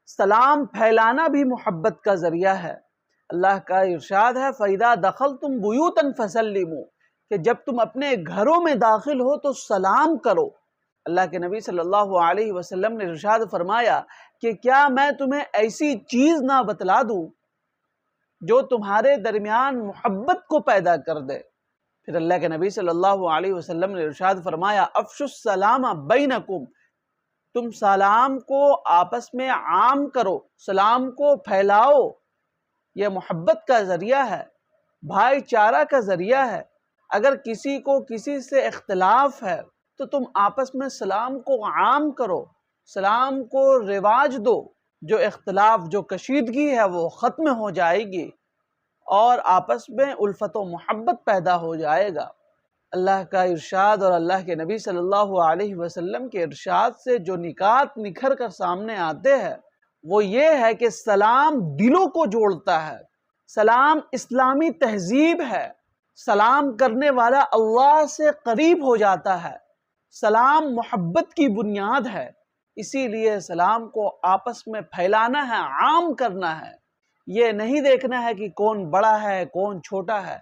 سلام پھیلانا بھی محبت کا ذریعہ ہے۔ اللہ کا ارشاد ہے فَإِذَا دَخَلْتُمْ بُيُوتًا فَسَلِّمُوا، کہ جب تم اپنے گھروں میں داخل ہو تو سلام کرو۔ اللہ کے نبی صلی اللہ علیہ وسلم نے ارشاد فرمایا کہ کیا میں تمہیں ایسی چیز نہ بتلا دوں جو تمہارے درمیان محبت کو پیدا کر دے؟ پھر اللہ کے نبی صلی اللہ علیہ وسلم نے ارشاد فرمایا افشوا السلام بینکم، تم سلام کو آپس میں عام کرو، سلام کو پھیلاؤ۔ یہ محبت کا ذریعہ ہے، بھائی چارہ کا ذریعہ ہے۔ اگر کسی کو کسی سے اختلاف ہے تو تم آپس میں سلام کو عام کرو، سلام کو رواج دو، جو اختلاف جو کشیدگی ہے وہ ختم ہو جائے گی اور آپس میں الفت و محبت پیدا ہو جائے گا۔ اللہ کا ارشاد اور اللہ کے نبی صلی اللہ علیہ وسلم کے ارشاد سے جو نکات نکھر کر سامنے آتے ہیں وہ یہ ہے کہ سلام دلوں کو جوڑتا ہے، سلام اسلامی تہذیب ہے، سلام کرنے والا اللہ سے قریب ہو جاتا ہے، سلام محبت کی بنیاد ہے۔ اسی لیے سلام کو آپس میں پھیلانا ہے، عام کرنا ہے۔ یہ نہیں دیکھنا ہے کہ کون بڑا ہے کون چھوٹا ہے،